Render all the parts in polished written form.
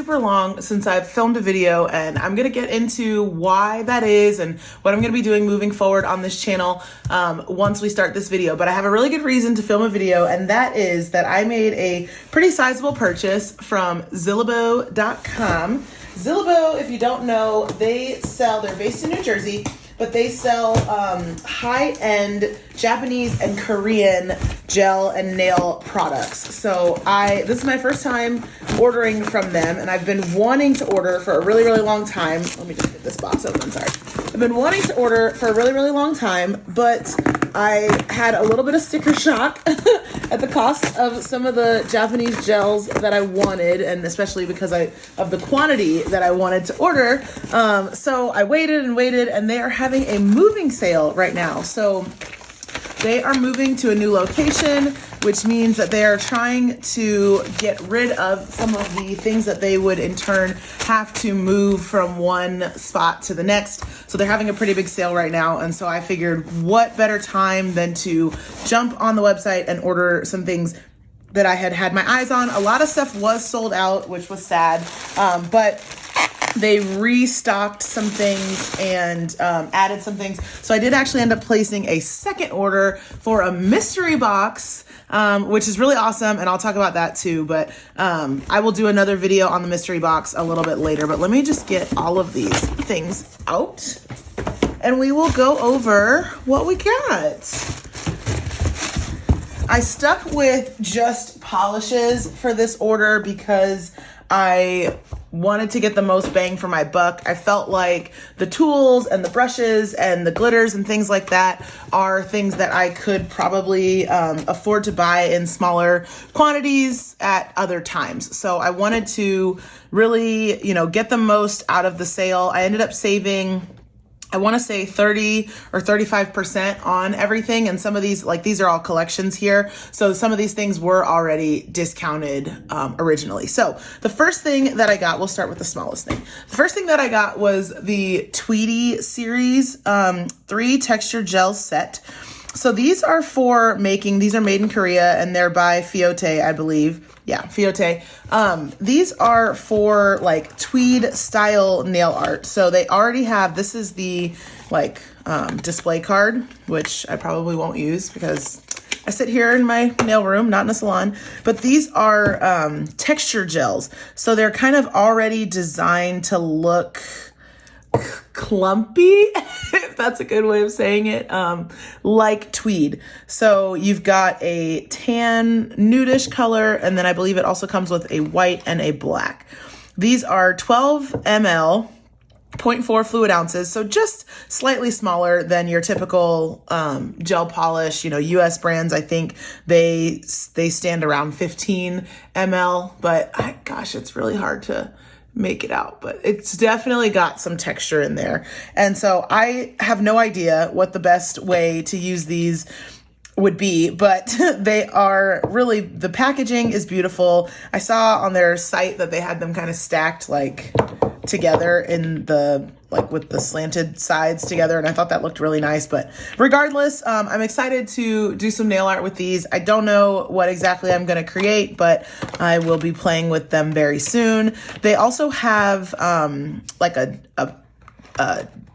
super long since I've filmed a video, and I'm gonna get into why that is and what I'm gonna be doing moving forward on this channel once we start this video. But I have a really good reason to film a video, and that is that I made a pretty sizable purchase from Zillabeau.com. Zillabeau, if you don't know, they're based in New Jersey, but they sell high-end Japanese and Korean gel and nail products. So this is my first time ordering from them, and I've been wanting to order for a really, really long time. Let me just get this box open, sorry. I've been wanting to order for a really, really long time, but I had a little bit of sticker shock at the cost of some of the Japanese gels that I wanted, and especially because of the quantity that I wanted to order. So I waited and waited, and they are having a moving sale right now. So they are moving to a new location, which means that they are trying to get rid of some of the things that they would in turn have to move from one spot to the next. So they're having a pretty big sale right now. And so I figured what better time than to jump on the website and order some things that I had my eyes on. A lot of stuff was sold out, which was sad, but they restocked some things and added some things. So I did actually end up placing a second order for a mystery box, which is really awesome, and I'll talk about that too. But I will do another video on the mystery box a little bit later. But let me just get all of these things out, and we will go over what we got. I stuck with just polishes for this order because I wanted to get the most bang for my buck. I felt like the tools and the brushes and the glitters and things like that are things that I could probably afford to buy in smaller quantities at other times. So I wanted to really, get the most out of the sale. I ended up saving, I want to say 30 or 35% on everything. And some of these, these are all collections here. So some of these things were already discounted originally. So the first thing that I got, we'll start with the smallest thing. The first thing that I got was the Tweety series 3 texture gel set. So these are these are made in Korea, and they're by Fiote, I believe. Yeah, Fiote. These are for tweed style nail art. So they already have, this is the display card, which I probably won't use because I sit here in my nail room, not in a salon. But these are texture gels. So they're kind of already designed to look clumpy, if that's a good way of saying it, like tweed. So you've got a tan nudish color, and then I believe it also comes with a white and a black. These are 12 ml, 0.4 fluid ounces, so just slightly smaller than your typical gel polish. US brands, I think they stand around 15 ml, but gosh, it's really hard to make it out, but it's definitely got some texture in there. And so I have no idea what the best way to use these would be, but they are really, the packaging is beautiful. I saw on their site that they had them kind of stacked together in the with the slanted sides together, and I thought that looked really nice. But regardless, I'm excited to do some nail art with these. I don't know what exactly I'm going to create, but I will be playing with them very soon. They also have a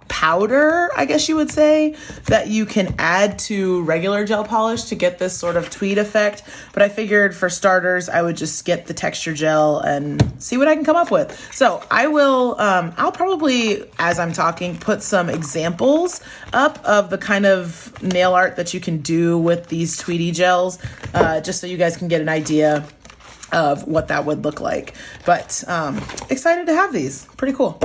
powder, I guess you would say, that you can add to regular gel polish to get this sort of tweed effect. But I figured for starters, I would just get the texture gel and see what I can come up with. So I will, I'll probably, as I'm talking, put some examples up of the kind of nail art that you can do with these Tweety gels, just so you guys can get an idea of what that would look like. But excited to have these. Pretty cool.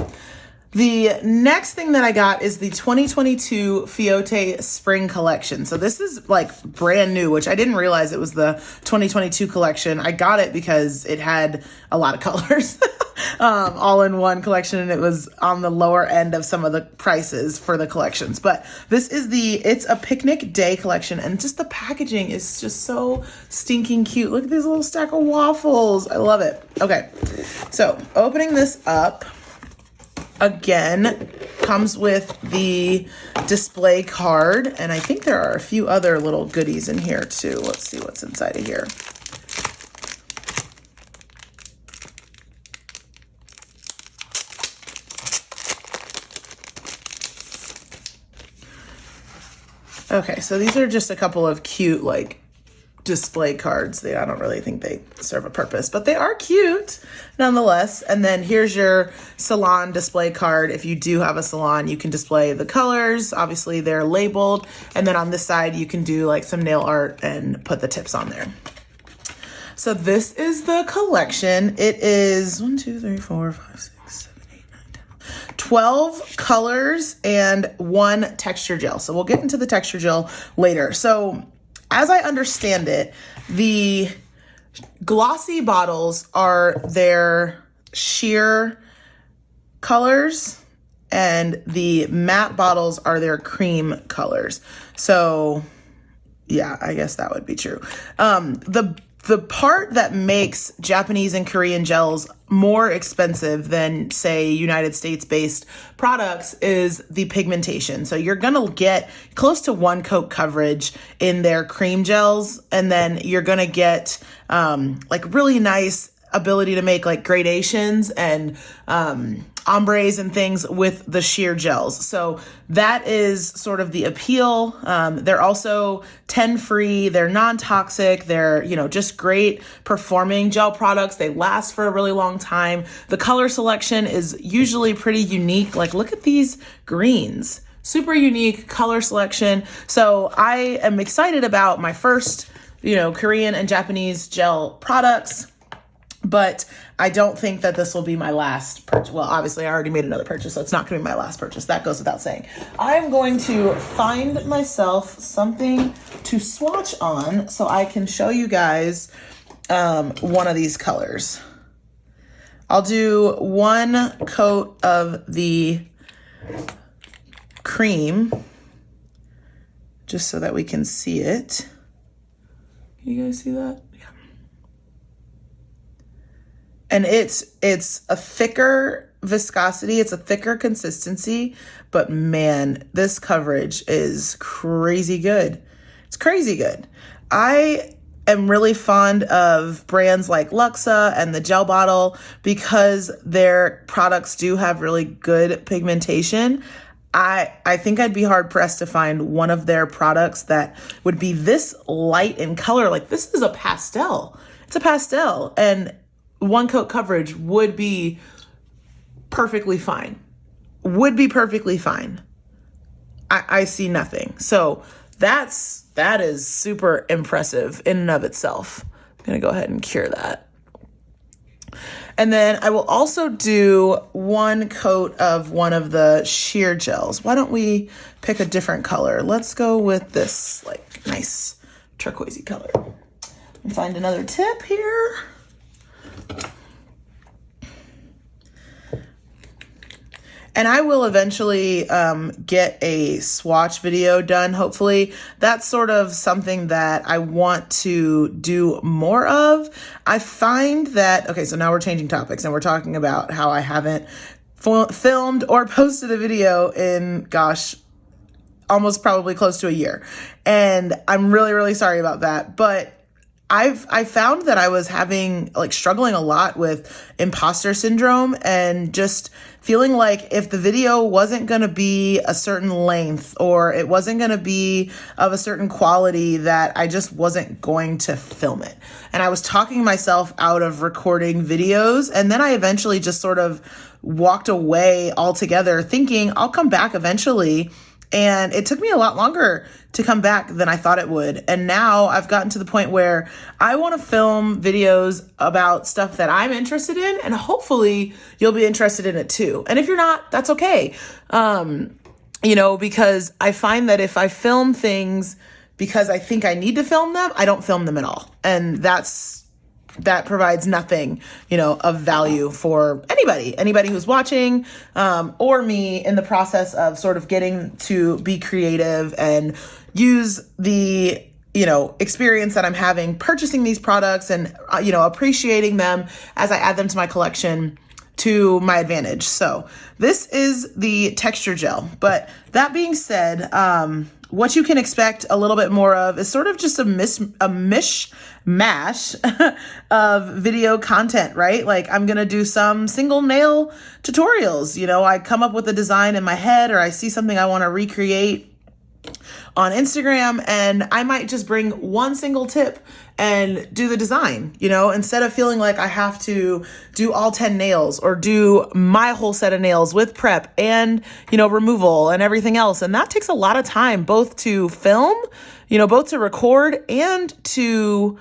The next thing that I got is the 2022 Fiote Spring Collection. So this is brand new, which I didn't realize it was the 2022 collection. I got it because it had a lot of colors all in one collection, and it was on the lower end of some of the prices for the collections. But this is it's a picnic day collection, and just the packaging is just so stinking cute. Look at these little stack of waffles. I love it. Okay, so opening this up, again, comes with the display card, and I think there are a few other little goodies in here too. Let's see what's inside of here. Okay, so these are just a couple of cute, like, display cards. I don't really think they serve a purpose, but they are cute nonetheless. And then here's your salon display card. If you do have a salon, you can display the colors. Obviously, they're labeled. And then on this side, you can do like some nail art and put the tips on there. So this is the collection. It is 1, 2, 3, 4, 5, 6, 7, 8, 9, 10, 12 colors and 1 texture gel. So we'll get into the texture gel later. So as I understand it, the glossy bottles are their sheer colors and the matte bottles are their cream colors. So yeah, I guess that would be true. The part that makes Japanese and Korean gels more expensive than, say, United States-based products is the pigmentation. So you're going to get close to 1 coat coverage in their cream gels, and then you're going to get like really nice ability to make like gradations and ombres and things with the sheer gels. So that is sort of the appeal. They're also 10 free, they're non-toxic, they're, you know, just great performing gel products. They last for a really long time. The color selection is usually pretty unique. Like, look at these greens, super unique color selection. So I am excited about my first, you know, Korean and Japanese gel products. But I don't think that this will be my last purchase. Well, obviously I already made another purchase, so it's not going to be my last purchase. That goes without saying. I'm going to find myself something to swatch on so I can show you guys one of these colors. I'll do 1 coat of the cream just so that we can see it. You guys see that? And it's a thicker viscosity, it's a thicker consistency, but man, this coverage is crazy good. It's crazy good. I am really fond of brands like Luxa and the gel bottle because their products do have really good pigmentation. I think I'd be hard pressed to find one of their products that would be this light in color. Like, this is a pastel. It's a pastel, and 1 coat coverage would be perfectly fine. Would be perfectly fine. I see nothing. So that is super impressive in and of itself. I'm gonna go ahead and cure that. And then I will also do 1 coat of one of the sheer gels. Why don't we pick a different color? Let's go with this like nice turquoisey color. And find another tip here. And I will eventually get a swatch video done, hopefully. That's sort of something that I want to do more of. I find that, okay, so now we're changing topics and we're talking about how I haven't filmed or posted a video in, gosh, almost probably close to a year. And I'm really, really sorry about that. But I found that I was struggling a lot with imposter syndrome and just feeling like if the video wasn't going to be a certain length or it wasn't going to be of a certain quality, that I just wasn't going to film it. And I was talking myself out of recording videos. And then I eventually just sort of walked away altogether thinking I'll come back eventually. And it took me a lot longer to come back than I thought it would. And now I've gotten to the point where I want to film videos about stuff that I'm interested in, and hopefully you'll be interested in it too. And if you're not, that's okay. You know, because I find that if I film things because I think I need to film them, I don't film them at all. And that provides nothing, you know, of value for anybody who's watching, or me in the process of sort of getting to be creative and use the, you know, experience that I'm having purchasing these products and, you know, appreciating them as I add them to my collection to my advantage. So this is the texture gel. But that being said, what you can expect a little bit more of is sort of just a mishmash of video content, right? Like, I'm going to do some single nail tutorials. You know, I come up with a design in my head, or I see something I want to recreate, on Instagram, and I might just bring one single tip and do the design, you know, instead of feeling like I have to do all 10 nails or do my whole set of nails with prep and, you know, removal and everything else. And that takes a lot of time, both to film, you know, both to record and to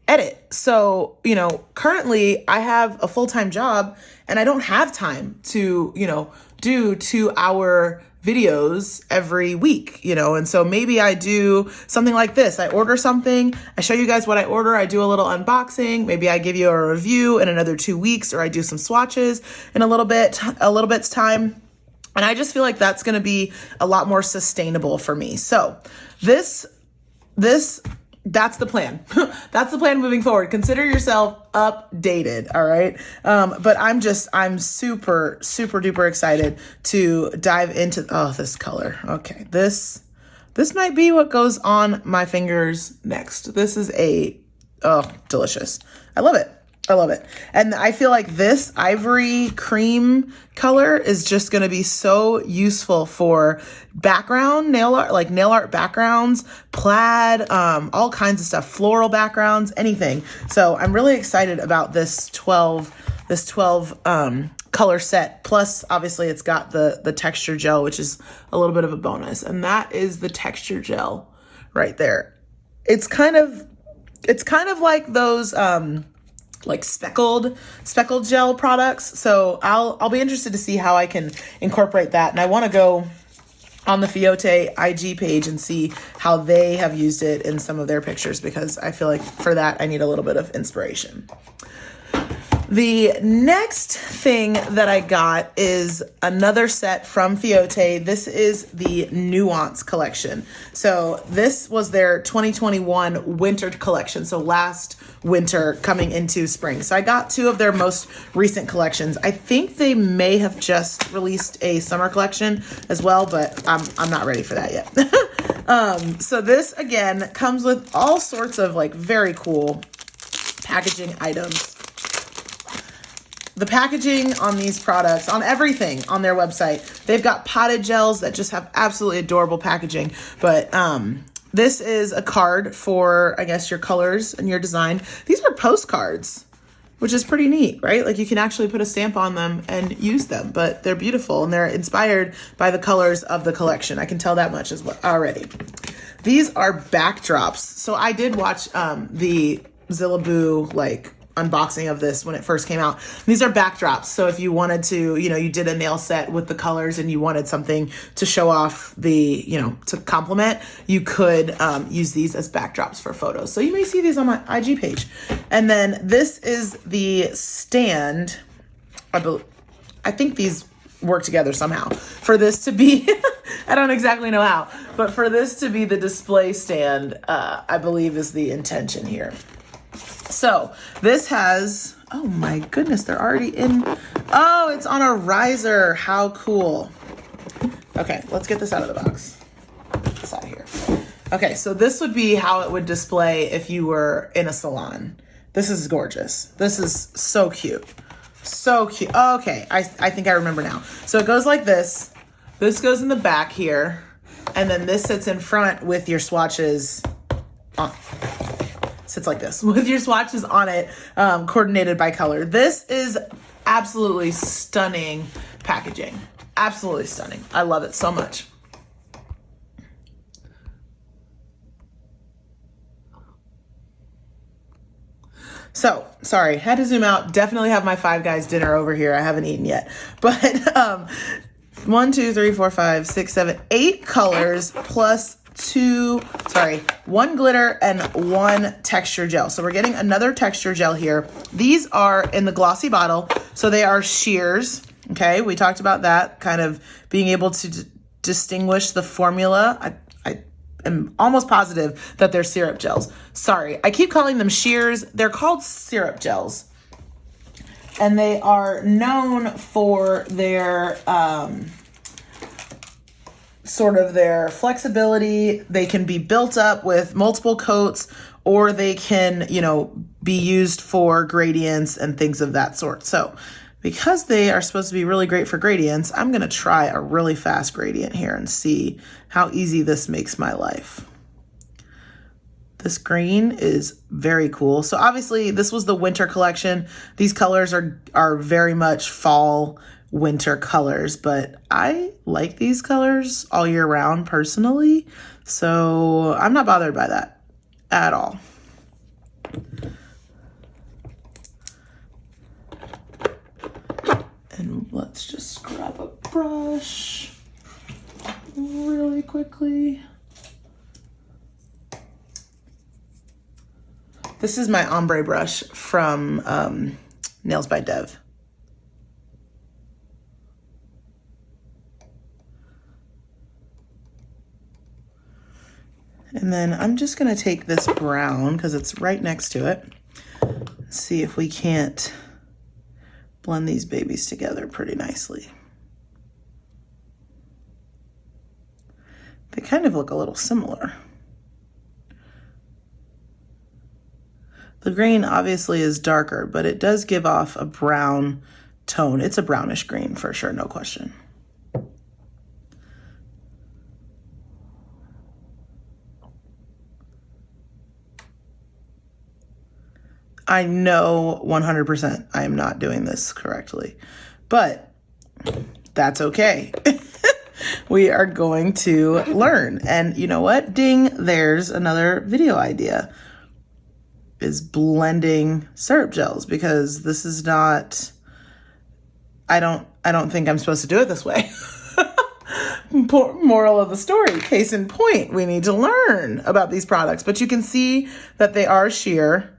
edit. So, you know, currently I have a full-time job and I don't have time to, you know, do 2-hour videos every week, you know, and so maybe I do something like this. I order something, I show you guys what I order, I do a little unboxing, maybe I give you a review in another 2 weeks, or I do some swatches in a little bit's time. And I just feel like that's going to be a lot more sustainable for me. So that's the plan. That's the plan moving forward. Consider yourself updated. All right. But I'm super, super duper excited to dive into, this color. Okay. This might be what goes on my fingers next. This is delicious. I love it. I love it. And I feel like this ivory cream color is just going to be so useful for background nail art, like nail art backgrounds, plaid, all kinds of stuff, floral backgrounds, anything. So I'm really excited about this 12 color set. Plus, obviously it's got the texture gel, which is a little bit of a bonus. And that is the texture gel right there. It's kind of like those, like speckled gel products. So I'll be interested to see how I can incorporate that. And I want to go on the Fiote IG page and see how they have used it in some of their pictures, because I feel like for that I need a little bit of inspiration. The next thing that I got is another set from Fiote. This is the Nuance Collection. So this was their 2021 winter collection. So last winter coming into spring. So I got 2 of their most recent collections. I think they may have just released a summer collection as well, but I'm not ready for that yet. So this again comes with all sorts of like very cool packaging items. The packaging on these products, on everything on their website, they've got potted gels that just have absolutely adorable packaging. But this is a card for, I guess, your colors and your design. These are postcards, which is pretty neat, right? Like you can actually put a stamp on them and use them, but they're beautiful and they're inspired by the colors of the collection. I can tell that much as well already. These are backdrops. So I did watch the Zillabeau like unboxing of this when it first came out. These are backdrops. So if you wanted to, you know, you did a nail set with the colors and you wanted something to show off the, you know, to complement, you could use these as backdrops for photos. So you may see these on my IG page. And then this is the stand. I think these work together somehow for this to be, I don't exactly know how, but for this to be the display stand, I believe is the intention here. So this has, oh my goodness, they're already in. Oh, it's on a riser. How cool. Okay, let's get this out of the box. Get this out of here. Okay, so this would be how it would display if you were in a salon. This is gorgeous. This is so cute. So cute. Okay, I think I remember now. So it goes like this. This goes in the back here. And then this sits in front with your swatches on. Sits like this with your swatches on it, coordinated by color. This is absolutely stunning packaging. Absolutely stunning. I love it so much. So, sorry, had to zoom out. Definitely have my Five Guys dinner over here. I haven't eaten yet. But 1, 2, 3, 4, 5, 6, 7, 8 colors plus 1 glitter and 1 texture gel. So we're getting another texture gel here. These are in the glossy bottle. So they are shears. Okay, we talked about that, kind of being able to distinguish the formula. I am almost positive that they're syrup gels. Sorry, I keep calling them shears. They're called syrup gels. And they are known for their sort of their flexibility. They can be built up with multiple coats, or they can, you know, be used for gradients and things of that sort. So because they are supposed to be really great for gradients, I'm gonna try a really fast gradient here and see how easy this makes my life. This green is very cool. So obviously this was the winter collection. These colors are very much fall, winter colors, but I like these colors all year round personally. So I'm not bothered by that at all. And let's just grab a brush really quickly. This is my ombre brush from Nails by Dev. And then I'm just gonna take this brown because it's right next to it. See if we can't blend these babies together pretty nicely. They kind of look a little similar. The green obviously is darker, but it does give off a brown tone. It's a brownish green for sure, no question. I know 100% I am not doing this correctly, but that's okay. We are going to learn. And you know what? Ding, there's another video idea. Is blending syrup gels, because this is not, I don't think I'm supposed to do it this way. Moral of the story, case in point, we need to learn about these products, but you can see that they are sheer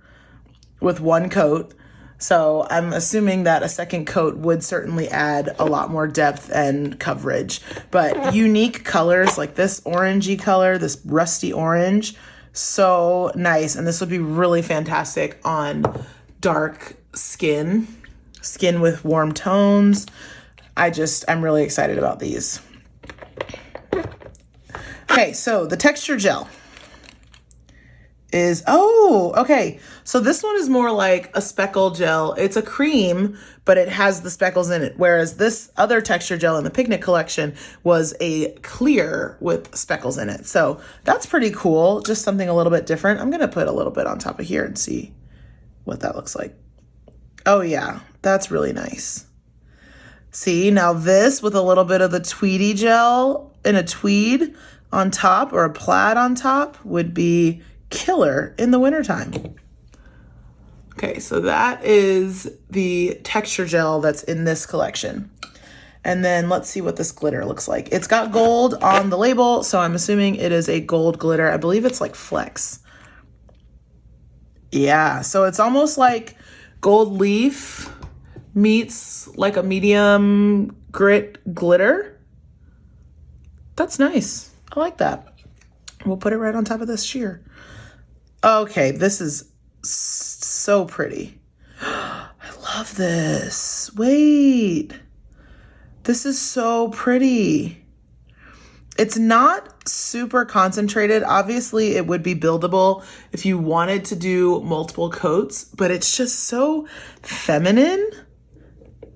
with one coat. So I'm assuming that a second coat would certainly add a lot more depth and coverage, but unique colors like this orangey color, this rusty orange, so nice. And this would be really fantastic on dark skin with warm tones. I'm really excited about these. Okay, so the texture gel is, okay. So this one is more like a speckle gel. It's a cream, but it has the speckles in it. Whereas this other texture gel in the Picnic collection was a clear with speckles in it. So that's pretty cool. Just something a little bit different. I'm going to put a little bit on top of here and see what that looks like. Oh yeah, that's really nice. See, now this with a little bit of the tweedy gel in a tweed on top or a plaid on top would be killer in the wintertime. Okay, so that is the texture gel that's in this collection. And then let's see what this glitter looks like. It's got gold on the label, so I'm assuming it is a gold glitter. I believe it's like Flex. Yeah, so it's almost like gold leaf meets like a medium grit glitter. That's nice. I like that. We'll put it right on top of this sheer. Okay, this is so pretty. I love this. Wait. This is so pretty. It's not super concentrated. Obviously, it would be buildable if you wanted to do multiple coats, but it's just so feminine.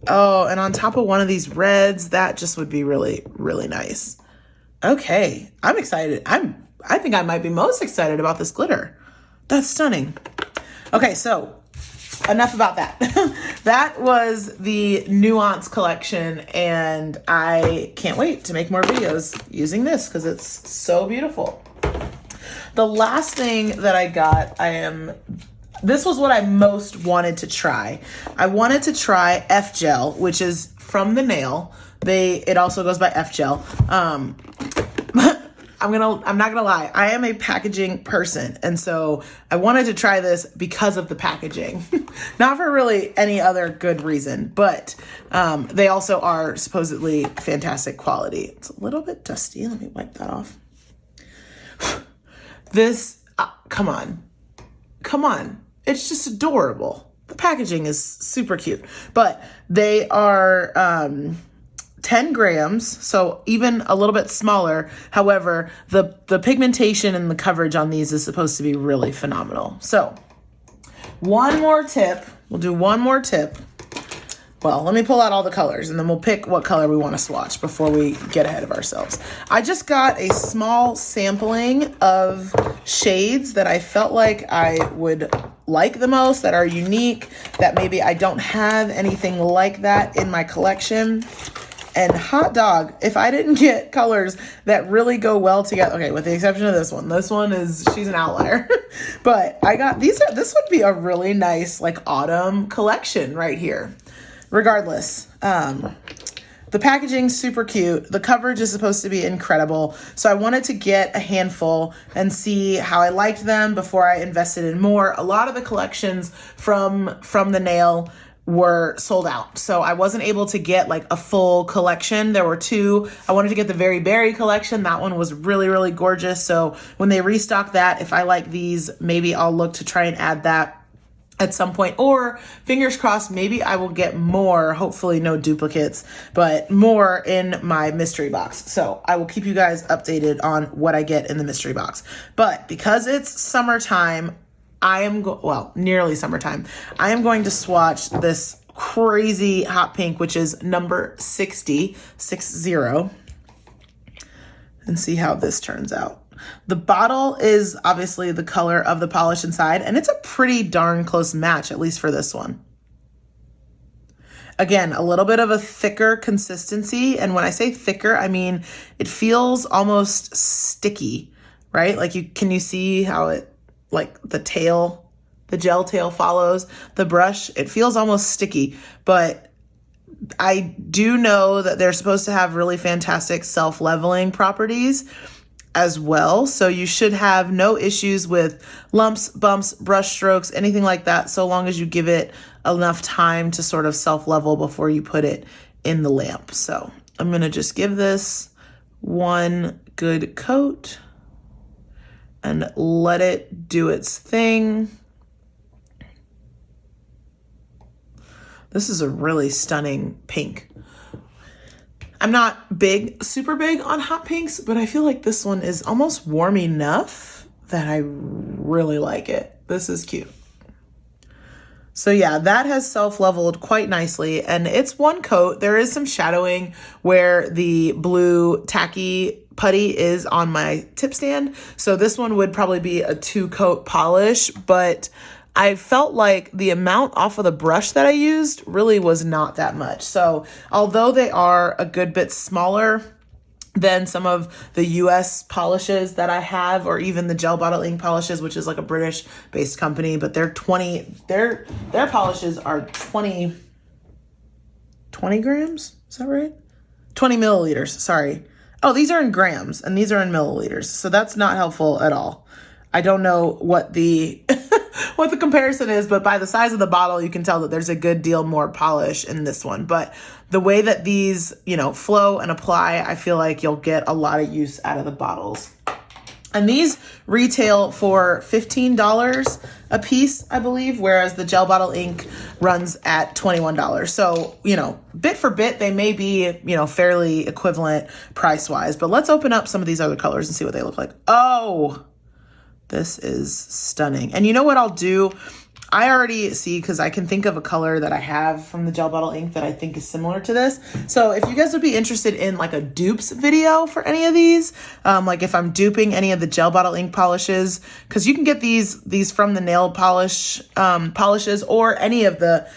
Oh, and on top of one of these reds, that just would be really, really nice. Okay, I'm excited. I think I might be most excited about this glitter. That's stunning. Okay, so enough about that. That was the Nuance Collection, and I can't wait to make more videos using this because it's so beautiful. The last thing that I got, this was what I most wanted to try. I wanted to try F Gel, which is from the nail. It also goes by F Gel. I'm not gonna lie, I am a packaging person, and so I wanted to try this because of the packaging, not for really any other good reason, but they also are supposedly fantastic quality. It's a little bit dusty. Let me wipe that off. This, come on. It's just adorable. The packaging is super cute, but they are 10 grams, so even a little bit smaller. However, the pigmentation and the coverage on these is supposed to be really phenomenal. So one more tip, we'll do one more tip. well, let me pull out all the colors and then we'll pick what color we want to swatch before we get ahead of ourselves. I just got a small sampling of shades that I felt like I would like the most, that are unique, that maybe I don't have anything like that in my collection. And hot dog, if I didn't get colors that really go well together, okay, with the exception of this one. This one she's an outlier. But I got this would be a really nice like autumn collection right here. Regardless, the packaging's super cute. The coverage is supposed to be incredible. So I wanted to get a handful and see how I liked them before I invested in more. A lot of the collections from the nail were sold out. So I wasn't able to get like a full collection. There were two. I wanted to get the Very Berry collection. That one was really, really gorgeous. So when they restock that, if I like these, maybe I'll look to try and add that at some point, or fingers crossed, maybe I will get more, hopefully no duplicates, but more in my mystery box. So I will keep you guys updated on what I get in the mystery box. But because it's summertime, nearly summertime, I am going to swatch this crazy hot pink, which is number 60, and see how this turns out. The bottle is obviously the color of the polish inside, and it's a pretty darn close match, at least for this one. Again, a little bit of a thicker consistency, and when I say thicker, I mean it feels almost sticky, right? Like can you see how it, like the gel tail follows the brush? It feels almost sticky, but I do know that they're supposed to have really fantastic self-leveling properties as well. So you should have no issues with lumps, bumps, brush strokes, anything like that, so long as you give it enough time to sort of self-level before you put it in the lamp. So I'm gonna just give this one good coat and let it do its thing. This is a really stunning pink. I'm not super big on hot pinks, but I feel like this one is almost warm enough that I really like it. This is cute. So yeah, that has self-leveled quite nicely, and it's one coat. There is some shadowing where the blue tacky putty is on my tip stand. So this one would probably be a 2-coat polish, but I felt like the amount off of the brush that I used really was not that much. So although they are a good bit smaller than some of the US polishes that I have, or even the gel bottle ink polishes, which is like a British based company, but their polishes are 20 grams. Is that right? 20 milliliters. Sorry. Oh, these are in grams and these are in milliliters. So that's not helpful at all. I don't know what the what the comparison is, but by the size of the bottle, you can tell that there's a good deal more polish in this one. But the way that these, flow and apply, I feel like you'll get a lot of use out of the bottles. And these retail for $15 a piece, I believe, whereas the gel bottle ink runs at $21. So, bit for bit, they may be, fairly equivalent price-wise. But let's open up some of these other colors and see what they look like. Oh, this is stunning. And you know what I'll do? I already see, because I can think of a color that I have from the gel bottle ink that I think is similar to this. So if you guys would be interested in like a dupes video for any of these, like if I'm duping any of the gel bottle ink polishes, because you can get these from the nail polish polishes, or any of the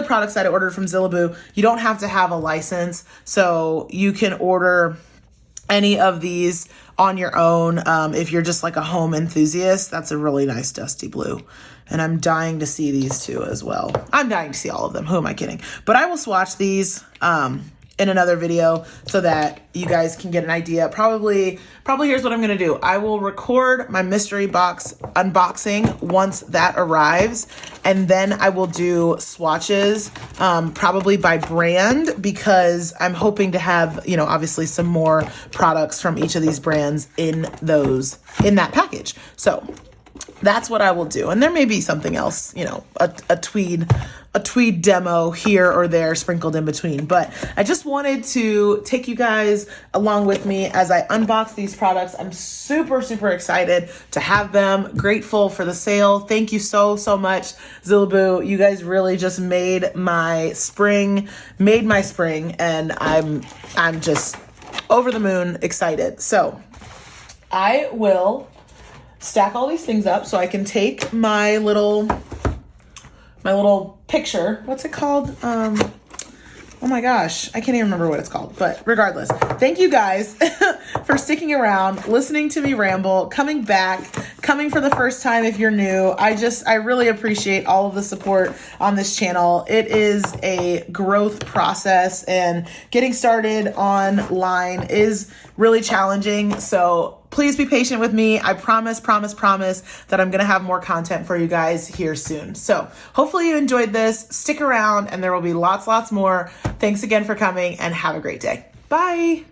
products that I ordered from Zillabeau. You don't have to have a license, so you can order any of these on your own. If you're just like a home enthusiast, that's a really nice dusty blue. And I'm dying to see these two as well. I'm dying to see all of them. Who am I kidding? But I will swatch these in another video so that you guys can get an idea. Probably here's what I'm gonna do. I will record my mystery box unboxing once that arrives, and then I will do swatches, probably by brand, because I'm hoping to have, obviously some more products from each of these brands in that package. So that's what I will do. And there may be something else, a tweed a tweed demo here or there sprinkled in between. But I just wanted to take you guys along with me as I unbox these products. I'm super, super excited to have them. Grateful for the sale. Thank you so, so much, Zillabeau. You guys really just made my spring, and I'm just over the moon excited. So I will stack all these things up so I can take my little picture. What's it called? Oh my gosh, I can't even remember what it's called, but regardless, thank you guys for sticking around, listening to me ramble, coming back, coming for the first time if you're new. I really appreciate all of the support on this channel. It is a growth process, and getting started online is really challenging. So please be patient with me. I promise that I'm going to have more content for you guys here soon. So hopefully you enjoyed this. Stick around and there will be lots more. Thanks again for coming and have a great day. Bye.